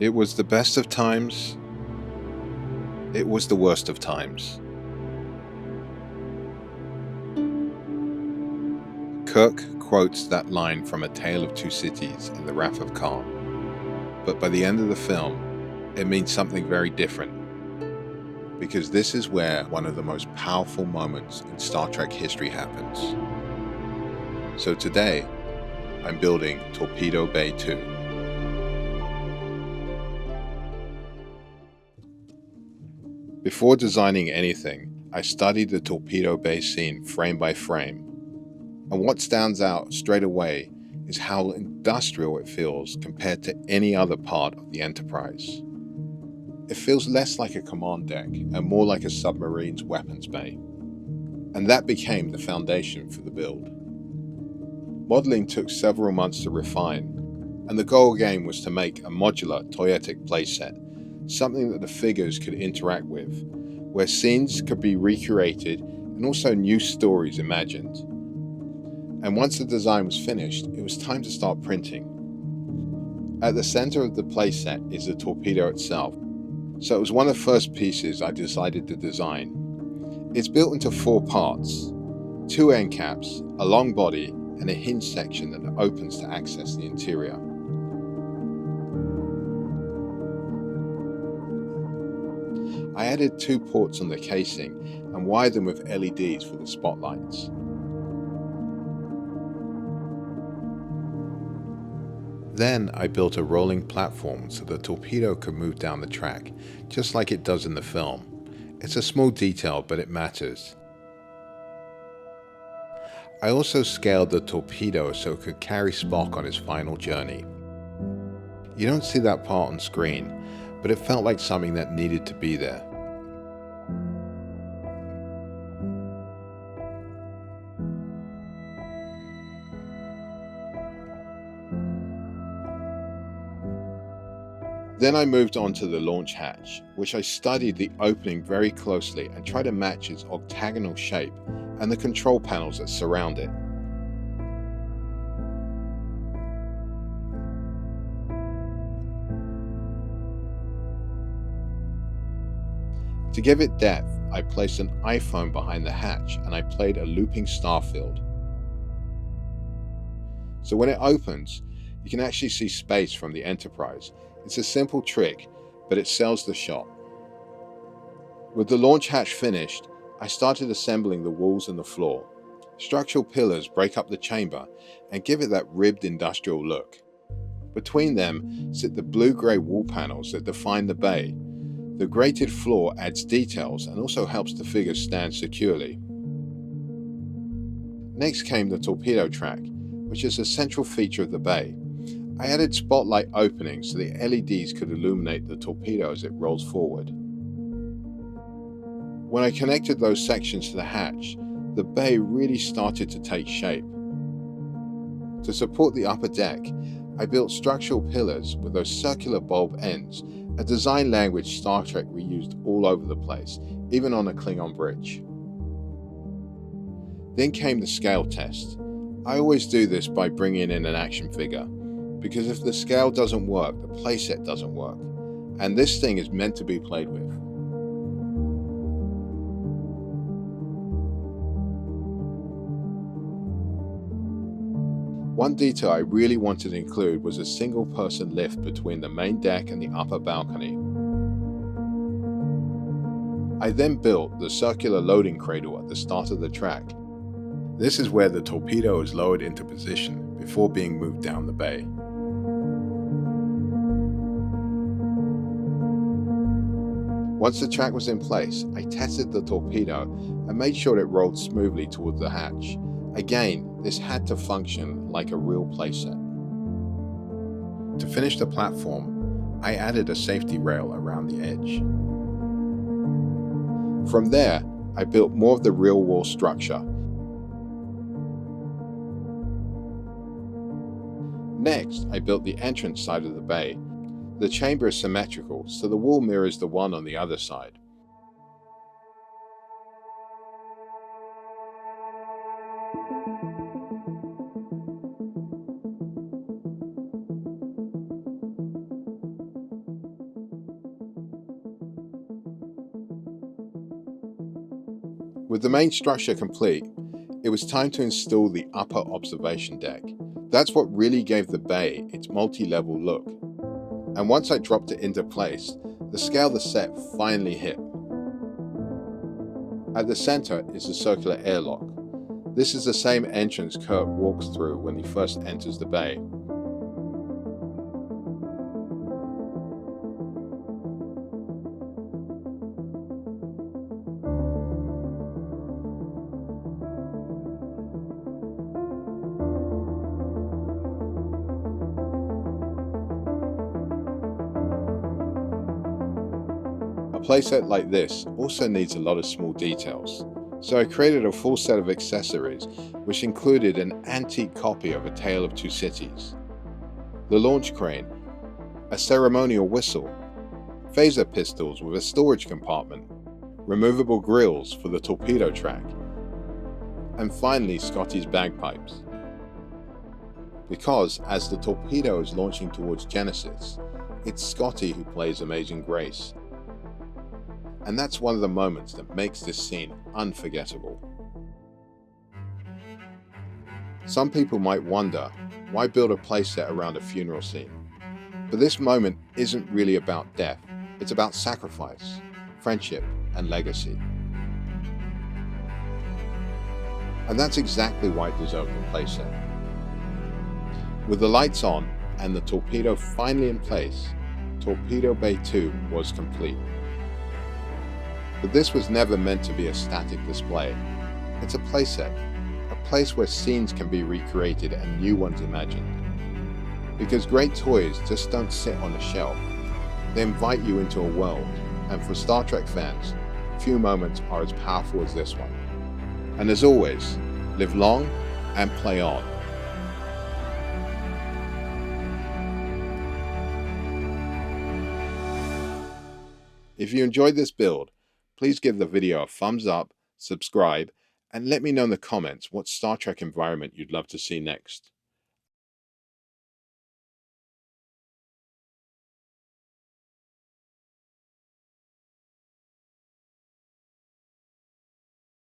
It was the best of times. It was the worst of times. Kirk quotes that line from A Tale of Two Cities in The Wrath of Khan. But by the end of the film, it means something very different. Because this is where one of the most powerful moments in Star Trek history happens. So today, I'm building Torpedo Bay 2. Before designing anything, I studied the Torpedo Bay scene frame by frame. And what stands out straight away is how industrial it feels compared to any other part of the Enterprise. It feels less like a command deck and more like a submarine's weapons bay. And that became the foundation for the build. Modeling took several months to refine, and the goal again was to make a modular toyetic playset, something that the figures could interact with, where scenes could be recreated and also new stories imagined. And once the design was finished, it was time to start printing. At the center of the playset is the torpedo itself, so it was one of the first pieces I decided to design. It's built into 4 parts, 2 end caps, a long body, and a hinge section that opens to access the interior. I added 2 ports on the casing and wired them with LEDs for the spotlights. Then I built a rolling platform so the torpedo could move down the track, just like it does in the film. It's a small detail, but it matters. I also scaled the torpedo so it could carry Spock on his final journey. You don't see that part on screen, but it felt like something that needed to be there. Then I moved on to the launch hatch, which I studied the opening very closely and tried to match its octagonal shape and the control panels that surround it. To give it depth, I placed an iPhone behind the hatch and I played a looping Starfield. So when it opens, you can actually see space from the Enterprise. It's a simple trick, but it sells the shot. With the launch hatch finished, I started assembling the walls and the floor. Structural pillars break up the chamber and give it that ribbed industrial look. Between them sit the blue-grey wall panels that define the bay. The grated floor adds details and also helps the figures stand securely. Next came the torpedo track, which is a central feature of the bay. I added spotlight openings so the LEDs could illuminate the torpedo as it rolls forward. When I connected those sections to the hatch, the bay really started to take shape. To support the upper deck, I built structural pillars with those circular bulb ends, a design language Star Trek reused all over the place, even on a Klingon bridge. Then came the scale test. I always do this by bringing in an action figure, because if the scale doesn't work, the playset doesn't work, and this thing is meant to be played with. One detail I really wanted to include was a single-person lift between the main deck and the upper balcony. I then built the circular loading cradle at the start of the track. This is where the torpedo is lowered into position before being moved down the bay. Once the track was in place, I tested the torpedo and made sure it rolled smoothly towards the hatch. Again, this had to function like a real playset. To finish the platform, I added a safety rail around the edge. From there, I built more of the real wall structure. Next, I built the entrance side of the bay. The chamber is symmetrical, so the wall mirrors the one on the other side. With the main structure complete, it was time to install the upper observation deck. That's what really gave the bay its multi-level look. And once I dropped it into place, the scale of the set finally hit. At the center is the circular airlock. This is the same entrance Kirk walks through when he first enters the bay. A playset like this also needs a lot of small details, so I created a full set of accessories which included an antique copy of A Tale of Two Cities, the launch crane, a ceremonial whistle, phaser pistols with a storage compartment, removable grills for the torpedo track, and finally Scotty's bagpipes. Because as the torpedo is launching towards Genesis, it's Scotty who plays Amazing Grace. And that's one of the moments that makes this scene unforgettable. Some people might wonder, why build a playset around a funeral scene? But this moment isn't really about death, it's about sacrifice, friendship, and legacy. And that's exactly why it deserved a playset. With the lights on and the torpedo finally in place, Torpedo Bay 2 was complete. But this was never meant to be a static display. It's a playset, a place where scenes can be recreated and new ones imagined. Because great toys just don't sit on a shelf. They invite you into a world, and for Star Trek fans, few moments are as powerful as this one. And as always, live long and play on. If you enjoyed this build, please give the video a thumbs up, subscribe, and let me know in the comments what Star Trek environment you'd love to see next.